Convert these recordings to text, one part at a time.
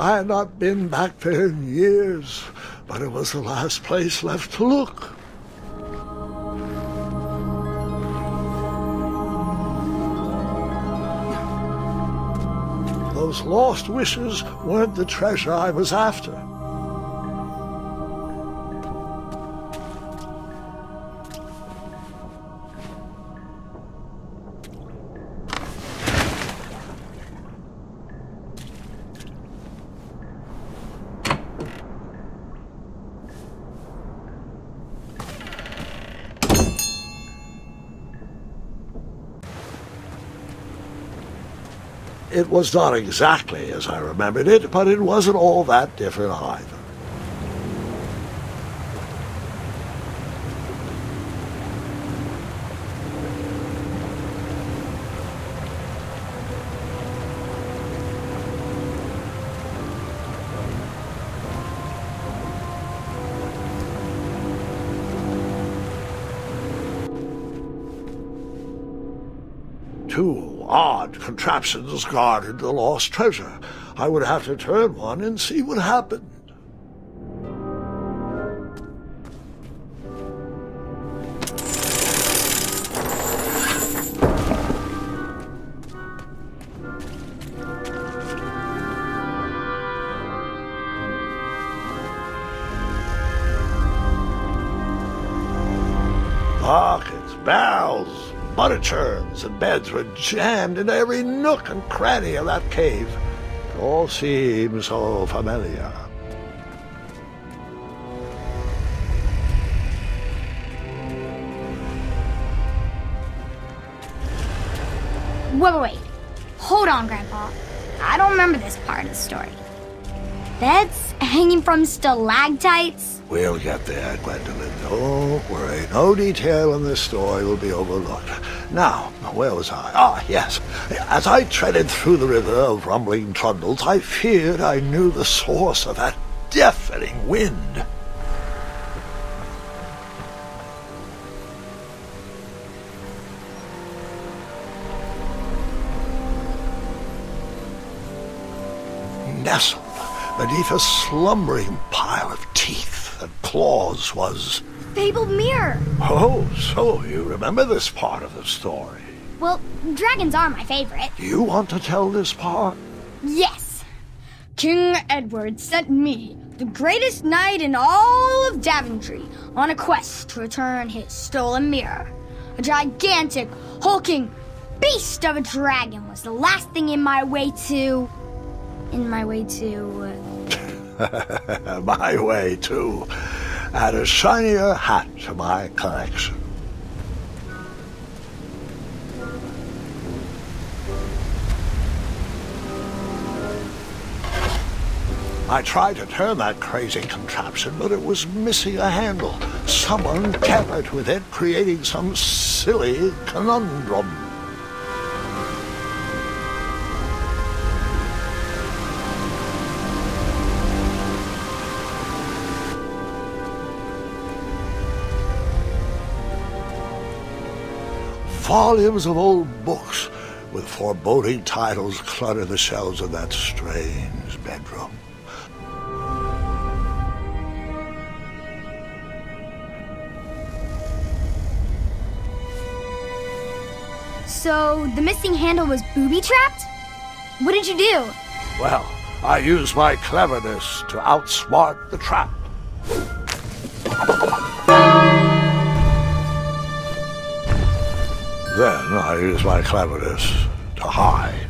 I had not been back there in years, but it was the last place left to look. Those lost wishes weren't the treasure I was after. It was not exactly as I remembered it, but it wasn't all that different either. Two odd contraptions guarded the lost treasure. I would have to turn one and see what happened. Buckets, barrels, butter churns and beds were jammed into every nook and cranny of that cave. It all seemed so familiar. Wait. Hold on, Grandpa. I don't remember this part of the story. Beds hanging from stalactites? We'll get there, Gwendolyn. Don't worry. No detail in this story will be overlooked. Now, where was I? Ah, yes. As I treaded through the river of rumbling trundles, I feared I knew the source of that deafening wind. Nestled beneath a slumbering pile of teeth and claws was... Fabled mirror! Oh, so you remember this part of the story. Well, dragons are my favorite. You want to tell this part? Yes! King Edward sent me, the greatest knight in all of Daventry, on a quest to return his stolen mirror. A gigantic, hulking beast of a dragon was the last thing in my way to... My way to add a shinier hat to my collection. I tried to turn that crazy contraption, but it was missing a handle. Someone tampered with it, creating some silly conundrum. Volumes of old books with foreboding titles clutter the shelves of that strange bedroom. So, the missing handle was booby-trapped? What did you do? Well, I used my cleverness to outsmart the trap. Then I used my cleverness to hide.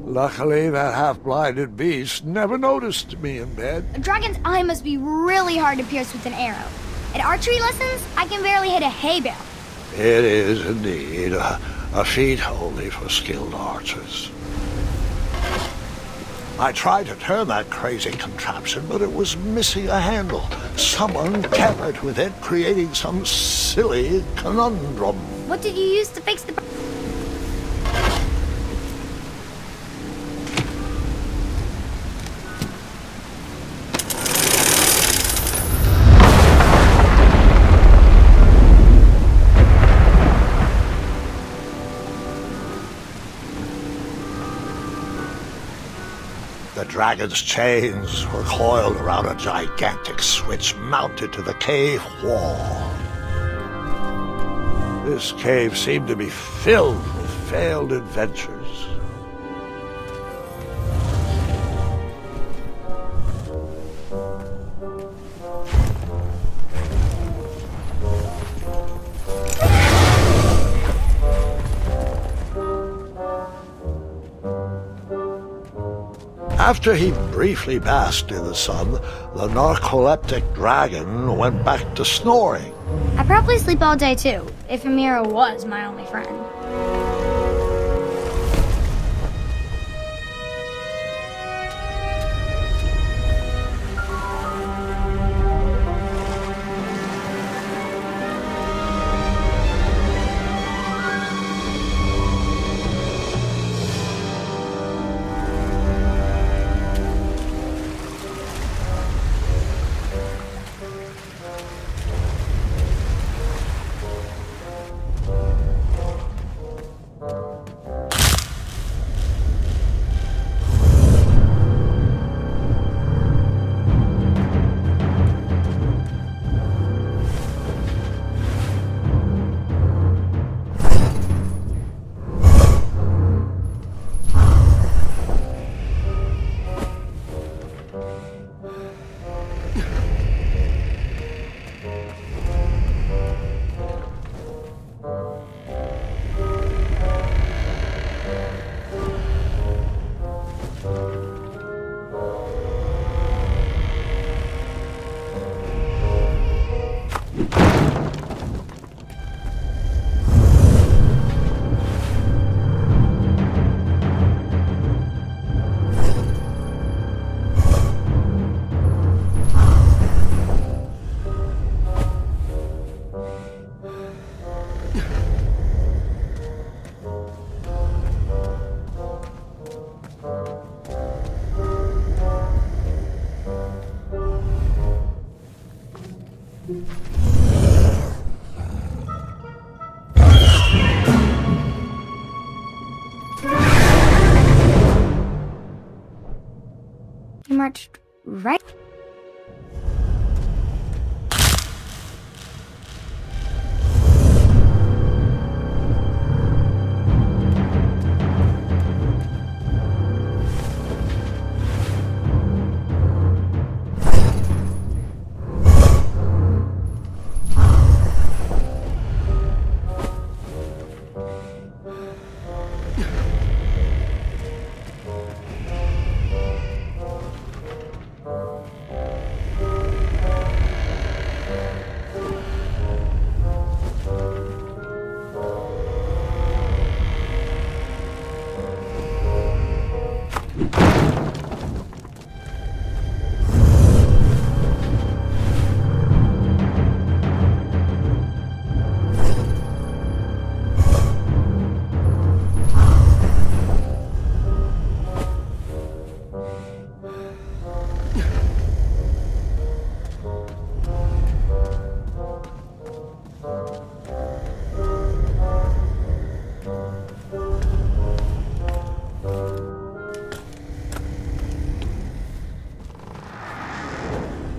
Luckily, that half-blinded beast never noticed me in bed. A dragon's eye must be really hard to pierce with an arrow. At archery lessons, I can barely hit a hay bale. It is indeed a feat only for skilled archers. I tried to turn that crazy contraption, but it was missing a handle. Someone tampered with it, creating some silly conundrum. What did you use to fix the... The dragon's chains were coiled around a gigantic switch mounted to the cave wall. This cave seemed to be filled with failed adventures. After he briefly basked in the sun, the narcoleptic dragon went back to snoring. I probably sleep all day too, if Amira was my only friend. You marched right...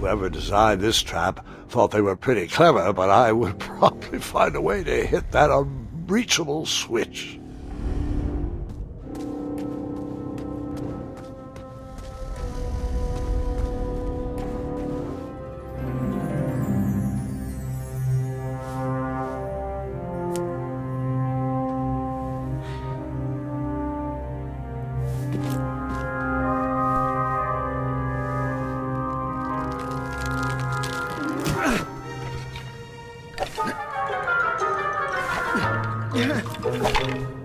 Whoever designed this trap thought they were pretty clever, but I would probably find a way to hit that unreachable switch. Yeah.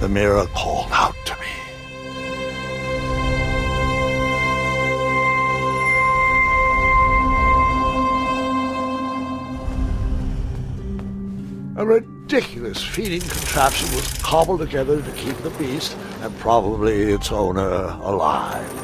the mirror called out to me. A ridiculous feeding contraption was cobbled together to keep the beast, and probably its owner, alive.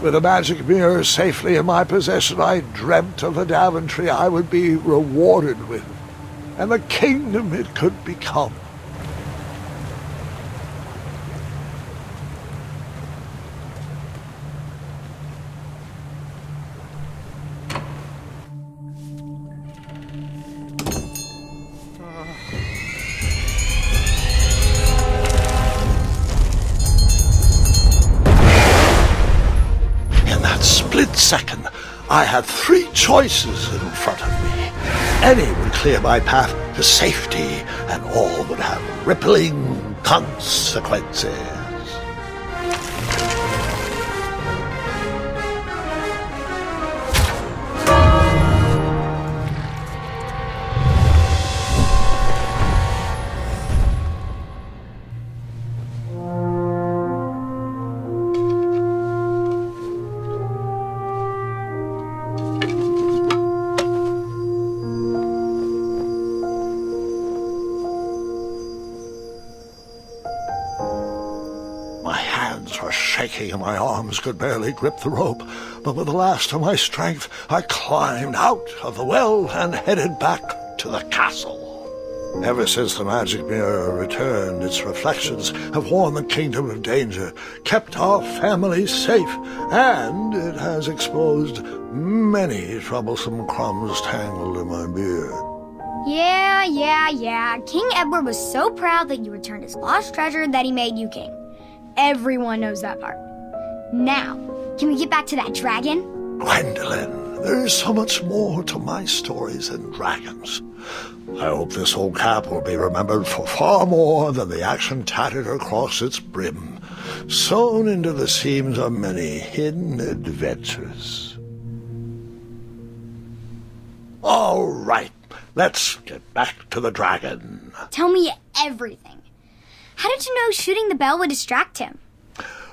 With a magic mirror safely in my possession, I dreamt of the Daventry I would be rewarded with, and the kingdom it could become. Second, I had three choices in front of me. Any would clear my path to safety, and all would have rippling consequences. hands were shaking and my arms could barely grip the rope, but with the last of my strength I climbed out of the well and headed back to the castle. Ever since the magic mirror returned, its reflections have warned the kingdom of danger, kept our family safe, and it has exposed many troublesome crumbs tangled in my beard. Yeah. King Edward was so proud that you returned his lost treasure that he made you king. Everyone knows that part. Now, can we get back to that dragon? Gwendolyn, there is so much more to my stories than dragons. I hope this old cap will be remembered for far more than the action tattered across its brim, sewn into the seams of many hidden adventures. All right, let's get back to the dragon. Tell me everything. How did you know shooting the bell would distract him?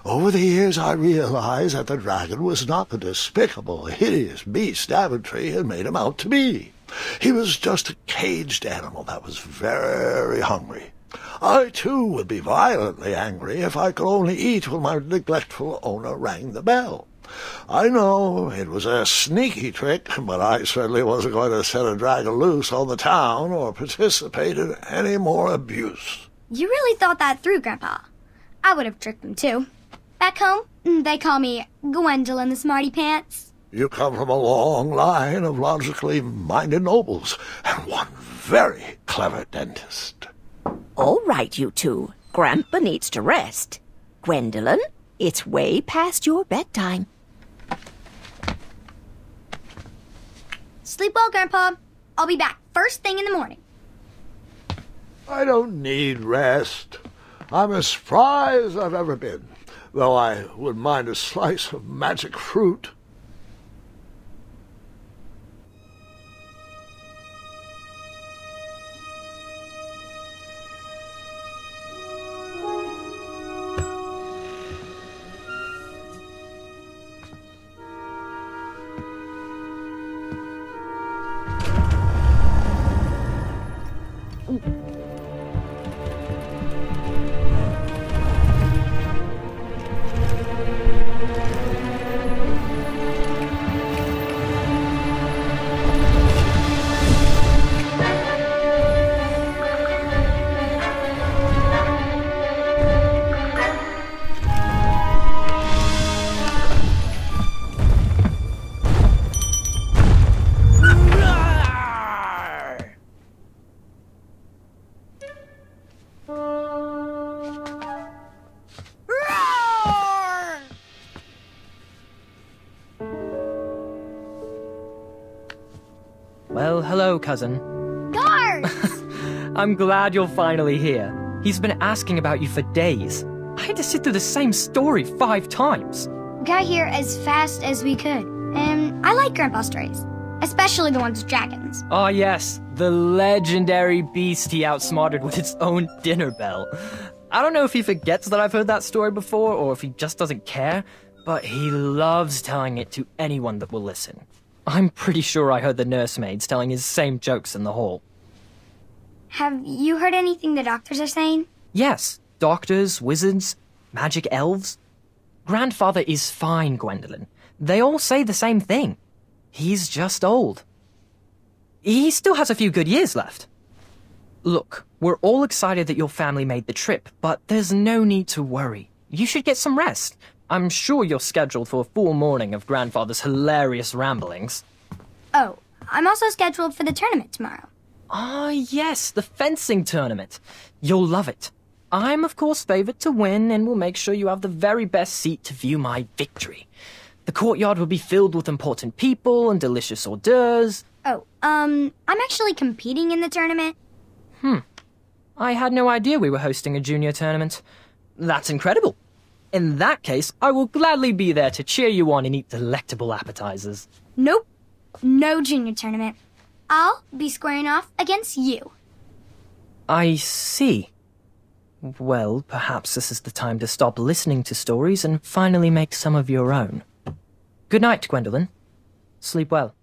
Over the years, I realized that the dragon was not the despicable, hideous beast Daventry had made him out to be. He was just a caged animal that was very hungry. I, too, would be violently angry if I could only eat when my neglectful owner rang the bell. I know it was a sneaky trick, but I certainly wasn't going to set a dragon loose on the town or participate in any more abuse. You really thought that through, Grandpa. I would have tricked him, too. Back home, they call me Gwendolyn the Smarty Pants. You come from a long line of logically minded nobles, and one very clever dentist. All right, you two. Grandpa needs to rest. Gwendolyn, it's way past your bedtime. Sleep well, Grandpa. I'll be back first thing in the morning. I don't need rest. I'm as spry as I've ever been, though I wouldn't mind a slice of magic fruit. Well, hello, cousin. Guards! I'm glad you're finally here. He's been asking about you for days. I had to sit through the same story 5 times. We got here as fast as we could, and I like Grandpa's stories, especially the ones with dragons. Ah, yes, the legendary beast he outsmarted with its own dinner bell. I don't know if he forgets that I've heard that story before, or if he just doesn't care, but he loves telling it to anyone that will listen. I'm pretty sure I heard the nursemaids telling his same jokes in the hall. Have you heard anything the doctors are saying? Yes, doctors, wizards, magic elves. Grandfather is fine, Gwendolyn. They all say the same thing. He's just old. He still has a few good years left. Look, we're all excited that your family made the trip, but there's no need to worry. You should get some rest. I'm sure you're scheduled for a full morning of Grandfather's hilarious ramblings. Oh, I'm also scheduled for the tournament tomorrow. Ah, yes, the fencing tournament. You'll love it. I'm, of course, favored to win, and will make sure you have the very best seat to view my victory. The courtyard will be filled with important people and delicious hors d'oeuvres. Oh, I'm actually competing in the tournament. I had no idea we were hosting a junior tournament. That's incredible. In that case, I will gladly be there to cheer you on and eat delectable appetizers. Nope, no junior tournament. I'll be squaring off against you. I see. Well, perhaps this is the time to stop listening to stories and finally make some of your own. Good night, Gwendolyn. Sleep well.